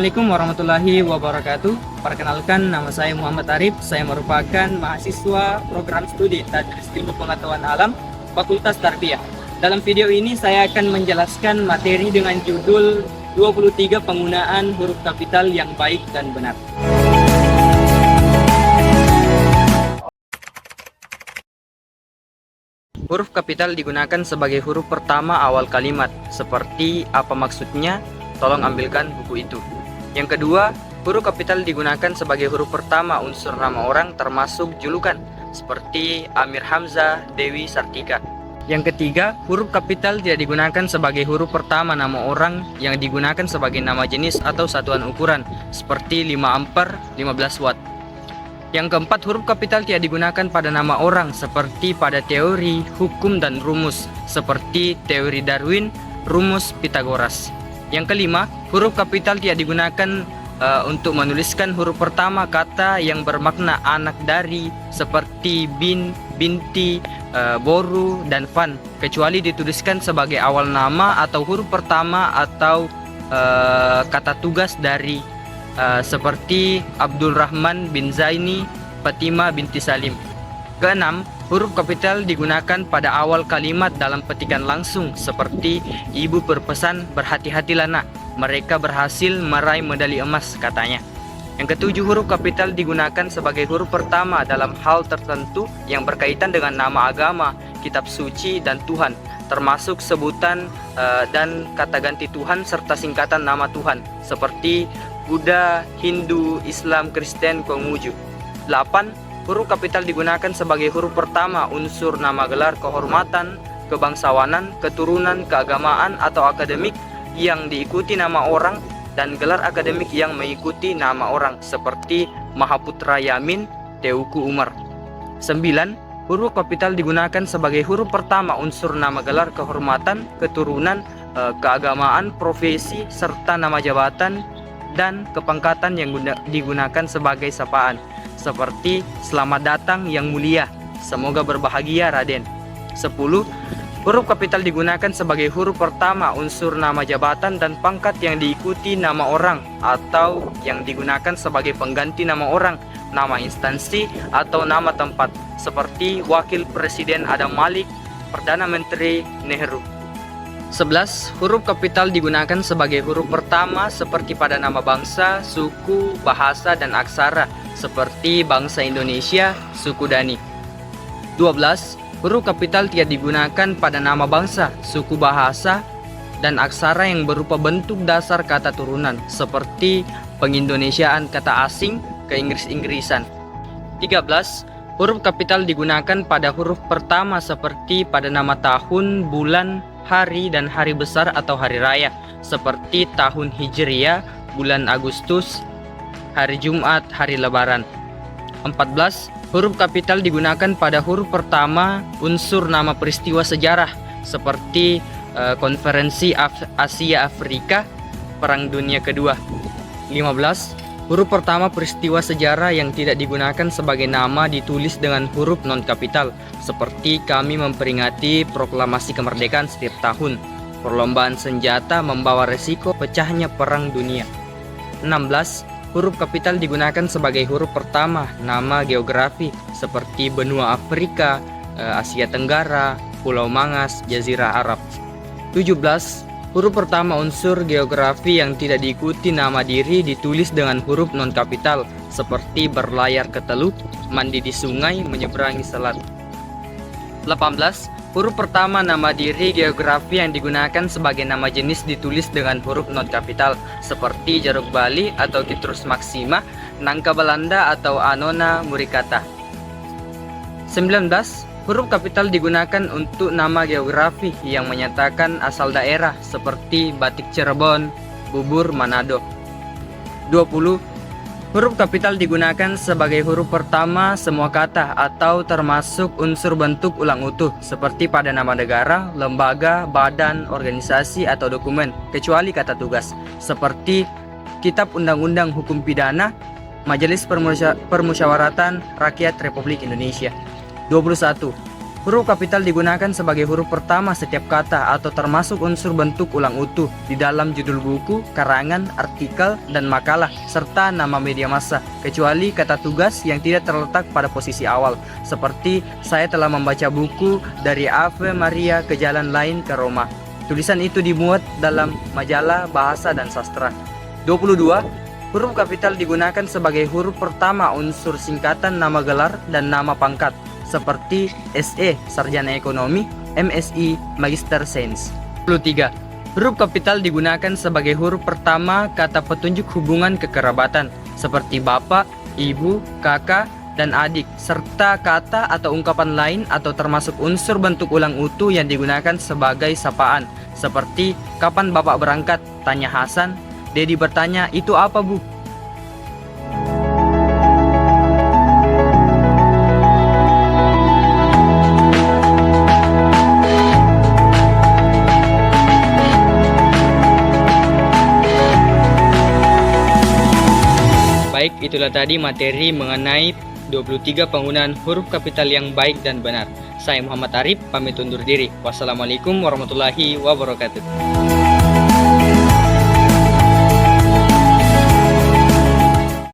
Assalamualaikum warahmatullahi wabarakatuh. Perkenalkan, nama saya Muhammad Arif. Saya merupakan mahasiswa program studi Tadris Ilmu Pengetahuan Alam, Fakultas Tarbiyah. Dalam video ini saya akan menjelaskan materi dengan judul 23 penggunaan huruf kapital yang baik dan benar. Huruf kapital digunakan sebagai huruf pertama awal kalimat. Seperti apa maksudnya? Tolong ambilkan buku itu. Yang kedua, huruf kapital digunakan sebagai huruf pertama unsur nama orang termasuk julukan, seperti Amir Hamzah, Dewi Sartika. Yang ketiga, huruf kapital tidak digunakan sebagai huruf pertama nama orang yang digunakan sebagai nama jenis atau satuan ukuran, seperti 5 ampere, 15 watt. Yang keempat, huruf kapital tidak digunakan pada nama orang seperti pada teori, hukum, dan rumus, seperti teori Darwin, rumus Pythagoras. Yang kelima, huruf kapital tidak digunakan untuk menuliskan huruf pertama kata yang bermakna anak dari, seperti bin, binti, boru, dan fan, kecuali dituliskan sebagai awal nama atau huruf pertama atau kata tugas dari, seperti Abdul Rahman bin Zaini, Fatimah binti Salim. Keenam, huruf kapital digunakan pada awal kalimat dalam petikan langsung, seperti ibu berpesan berhati-hatilah nak, mereka berhasil meraih medali emas, katanya. Yang ketujuh, huruf kapital digunakan sebagai huruf pertama dalam hal tertentu yang berkaitan dengan nama agama, kitab suci, dan Tuhan, termasuk sebutan dan kata ganti Tuhan serta singkatan nama Tuhan, seperti Buddha, Hindu, Islam, Kristen, Konghucu. 8. Huruf kapital digunakan sebagai huruf pertama unsur nama gelar kehormatan, kebangsawanan, keturunan, keagamaan, atau akademik yang diikuti nama orang, dan gelar akademik yang mengikuti nama orang, seperti Mahaputra Yamin, Teuku Umar. 9. Huruf kapital digunakan sebagai huruf pertama unsur nama gelar kehormatan, keturunan, keagamaan, profesi, serta nama jabatan dan kepangkatan yang digunakan sebagai sapaan, seperti selamat datang yang mulia, semoga berbahagia Raden. 10. Huruf kapital digunakan sebagai huruf pertama unsur nama jabatan dan pangkat yang diikuti nama orang atau yang digunakan sebagai pengganti nama orang, nama instansi, atau nama tempat, seperti Wakil Presiden Adam Malik, Perdana Menteri Nehru. 11. Huruf kapital digunakan sebagai huruf pertama seperti pada nama bangsa, suku, bahasa, dan aksara, seperti bangsa Indonesia, suku Dani. 12. Huruf kapital tidak digunakan pada nama bangsa, suku, bahasa, dan aksara yang berupa bentuk dasar kata turunan, seperti pengindonesiaan kata asing ke Inggris-Inggrisan. 13. Huruf kapital digunakan pada huruf pertama seperti pada nama tahun, bulan, hari, dan hari besar atau hari raya, seperti tahun Hijriah, bulan Agustus, hari Jumat, hari Lebaran. 14. Huruf kapital digunakan pada huruf pertama unsur nama peristiwa sejarah, seperti konferensi Asia Afrika, Perang Dunia Kedua. 15. Huruf pertama peristiwa sejarah yang tidak digunakan sebagai nama ditulis dengan huruf non-kapital, seperti kami memperingati proklamasi kemerdekaan setiap tahun. Perlombaan senjata membawa resiko pecahnya perang dunia. 16. Huruf kapital digunakan sebagai huruf pertama nama geografi, seperti benua Afrika, Asia Tenggara, Pulau Mangas, Jazirah Arab. 17. Huruf pertama unsur geografi yang tidak diikuti nama diri ditulis dengan huruf non-kapital, seperti berlayar ke teluk, mandi di sungai, menyeberangi selat. 18. Huruf pertama nama diri geografi yang digunakan sebagai nama jenis ditulis dengan huruf non-kapital, seperti Jeruk Bali atau Citrus Maxima, Nangka Belanda atau Annona muricata. 19. Huruf kapital digunakan untuk nama geografi yang menyatakan asal daerah, seperti batik Cirebon, bubur Manado. 20. Huruf kapital digunakan sebagai huruf pertama semua kata atau termasuk unsur bentuk ulang utuh, seperti pada nama negara, lembaga, badan, organisasi, atau dokumen, kecuali kata tugas, seperti Kitab Undang-Undang Hukum Pidana, Majelis Permusyawaratan Rakyat Republik Indonesia. 21. Huruf kapital digunakan sebagai huruf pertama setiap kata atau termasuk unsur bentuk ulang utuh di dalam judul buku, karangan, artikel, dan makalah, serta nama media massa, kecuali kata tugas yang tidak terletak pada posisi awal, seperti saya telah membaca buku dari Ave Maria ke jalan lain ke Roma. Tulisan itu dimuat dalam majalah Bahasa dan Sastra. 22. Huruf kapital digunakan sebagai huruf pertama unsur singkatan nama gelar dan nama pangkat, seperti SE Sarjana Ekonomi, MSI Magister Sains. 23. Huruf kapital digunakan sebagai huruf pertama kata petunjuk hubungan kekerabatan, seperti bapak, ibu, kakak, dan adik, serta kata atau ungkapan lain atau termasuk unsur bentuk ulang utuh yang digunakan sebagai sapaan, seperti kapan bapak berangkat? Tanya Hasan. Dedi bertanya, itu apa bu? Baik, itulah tadi materi mengenai 23 penggunaan huruf kapital yang baik dan benar. Saya Muhammad Arif, pamit undur diri. Wassalamualaikum warahmatullahi wabarakatuh.